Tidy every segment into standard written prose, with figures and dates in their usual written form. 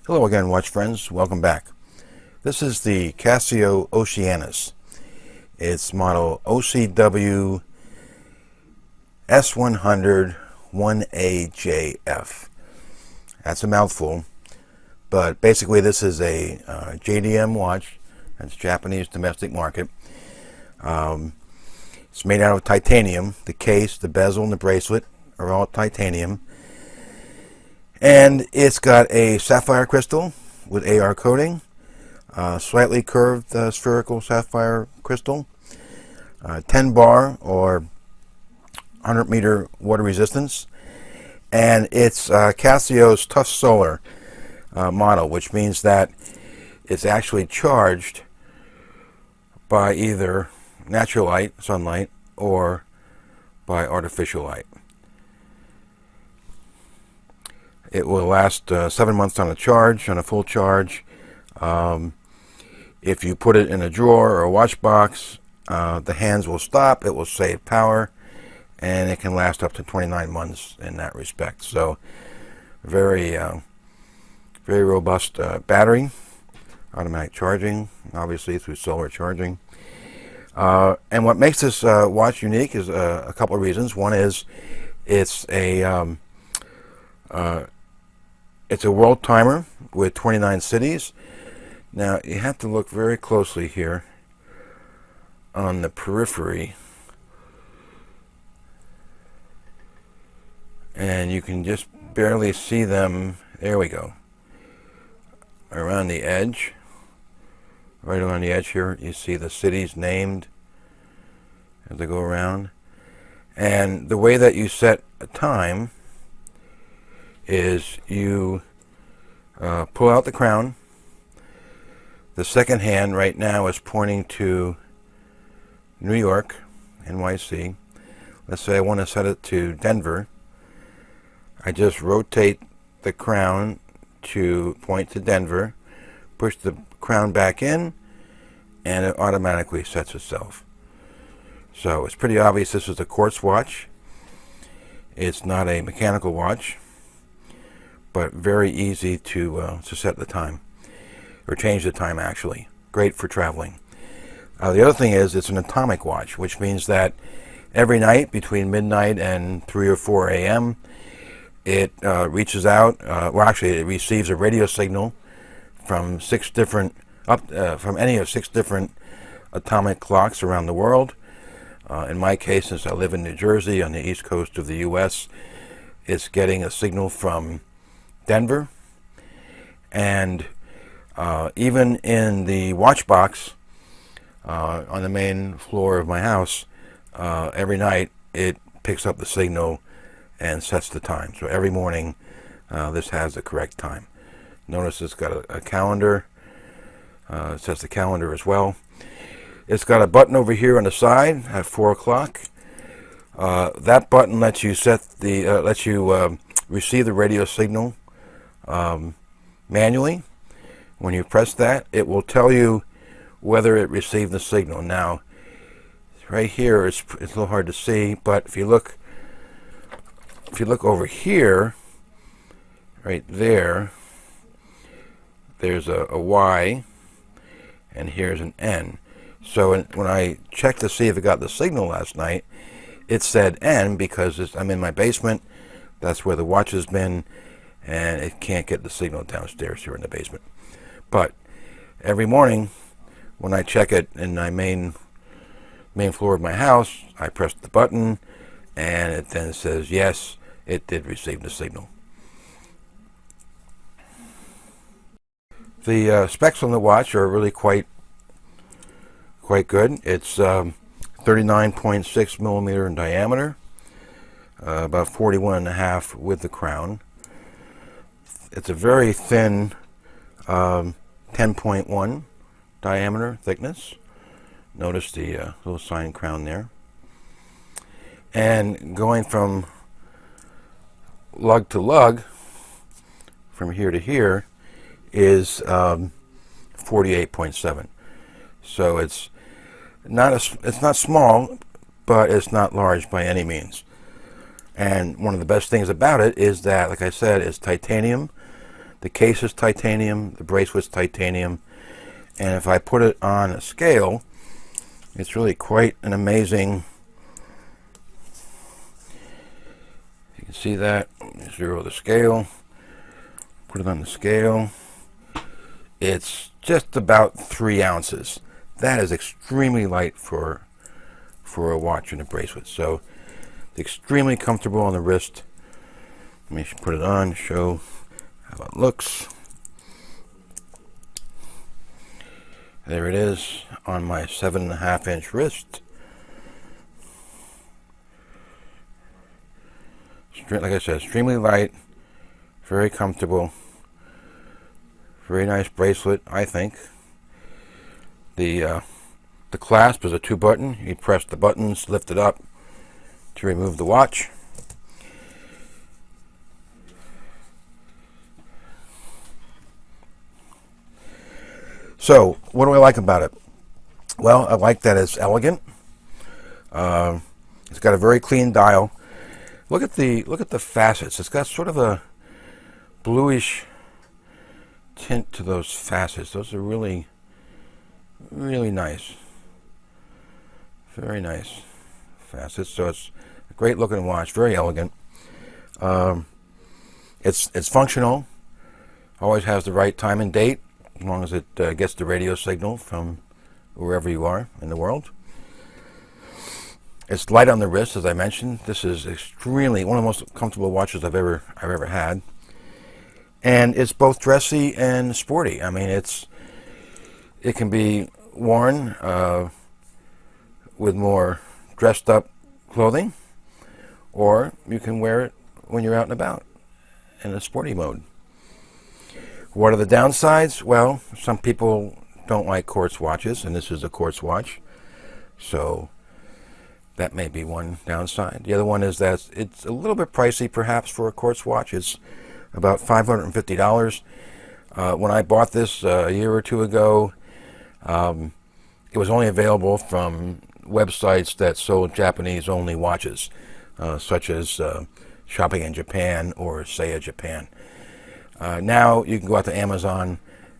Hello again, watch friends. Welcome back. This is the Casio Oceanus. It's model OCW S100 1AJF. That's a mouthful, but basically this is a JDM watch. That's Japanese domestic market. It's made out of titanium. The case, the bezel, and the bracelet are all titanium. And it's got a sapphire crystal with AR coating, slightly curved spherical sapphire crystal, 10 bar or 100 meter water resistance, and it's Casio's Tough Solar model, which means that it's actually charged by either natural light, sunlight, or by artificial light. It will last 7 months on a full charge. If you put it in a drawer or a watch box, the hands will stop, it will save power, and it can last up to 29 months in that respect. So very robust battery, automatic charging, obviously through solar charging. And what makes this watch unique is a couple of reasons. One is it's a world timer with 29 cities. Now you have to look very closely here on the periphery, and you can just barely see them. There we go. Around the edge, right around the edge here, you see the cities named as they go around. And the way that you set a time is you pull out the crown. The second hand right now is pointing to New York, NYC. Let's say I want to set it to Denver. I just rotate the crown to point to Denver, push the crown back in, and it automatically sets itself. So it's pretty obvious this is a quartz watch. It's not a mechanical watch, but very easy to set the time, or change the time actually. Great for traveling. The other thing is it's an atomic watch, which means that every night between midnight and 3 or 4 a.m. it reaches out, it receives a radio signal from from any of 6 different atomic clocks around the world. In my case, since I live in New Jersey on the east coast of the U.S., it's getting a signal from Denver, and even in the watch box on the main floor of my house, every night it picks up the signal and sets the time. So every morning this has the correct time. Notice it's got a calendar. It sets the calendar as well. It's got a button over here on the side at 4 o'clock. That button lets you receive the radio signal manually. When you press that, it will tell you whether it received the signal. Now, right here, it's a little hard to see, but if you look over here, right there, there's a Y, and here's an N. So when I checked to see if it got the signal last night, it said N because I'm in my basement. That's where the watch has been, and it can't get the signal downstairs here in the basement. But every morning when I check it in my main floor of my house, I press the button, and it then says yes, it did receive the signal. The specs on the watch are really quite good. It's 39.6 millimeter in diameter, about 41.5 with the crown. It's a very thin 10.1 diameter thickness. Notice the little sign crown there. And going from lug to lug, from here to here, is 48.7. So it's not small, but it's not large by any means. And one of the best things about it is that, like I said, it's titanium. The case is titanium, the bracelet's titanium, and if I put it on a scale, it's really quite an amazing. You can see that. Zero the scale. Put it on the scale. It's just about 3 ounces. That is extremely light for a watch and a bracelet. So extremely comfortable on the wrist. Let me put it on, show how it looks. There it is on my 7.5-inch wrist. Like I said, extremely light, very comfortable, very nice bracelet, I think. The clasp is a 2-button. You press the buttons, lift it up to remove the watch. So, what do I like about it? Well, I like that it's elegant. It's got a very clean dial. Look at the facets. It's got sort of a bluish tint to those facets. Those are really, really nice. Very nice facets. So it's a great looking watch. Very elegant. It's functional. Always has the right time and date, as long as it gets the radio signal from wherever you are in the world. It's light on the wrist, as I mentioned. This is extremely one of the most comfortable watches I've ever had, and it's both dressy and sporty. I mean, it can be worn with more dressed up clothing, or you can wear it when you're out and about in a sporty mode. What are the downsides? Well, some people don't like quartz watches, and this is a quartz watch, so that may be one downside. The other one is that it's a little bit pricey, perhaps, for a quartz watch. It's about $550. When I bought this a year or two ago, it was only available from websites that sold Japanese-only watches, such as Shopping in Japan or Seiya Japan. Now you can go out to Amazon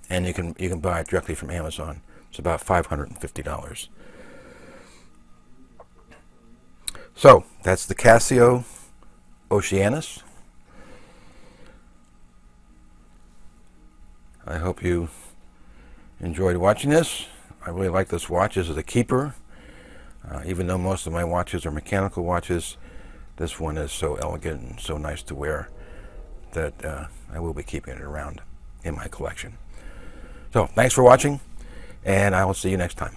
and you can buy it directly from Amazon. It's about $550. So that's the Casio Oceanus. I hope you enjoyed watching this. I really like this watch. This is a keeper. Even though most of my watches are mechanical watches, this one is so elegant and so nice to wear that I will be keeping it around in my collection. So thanks for watching, and I will see you next time.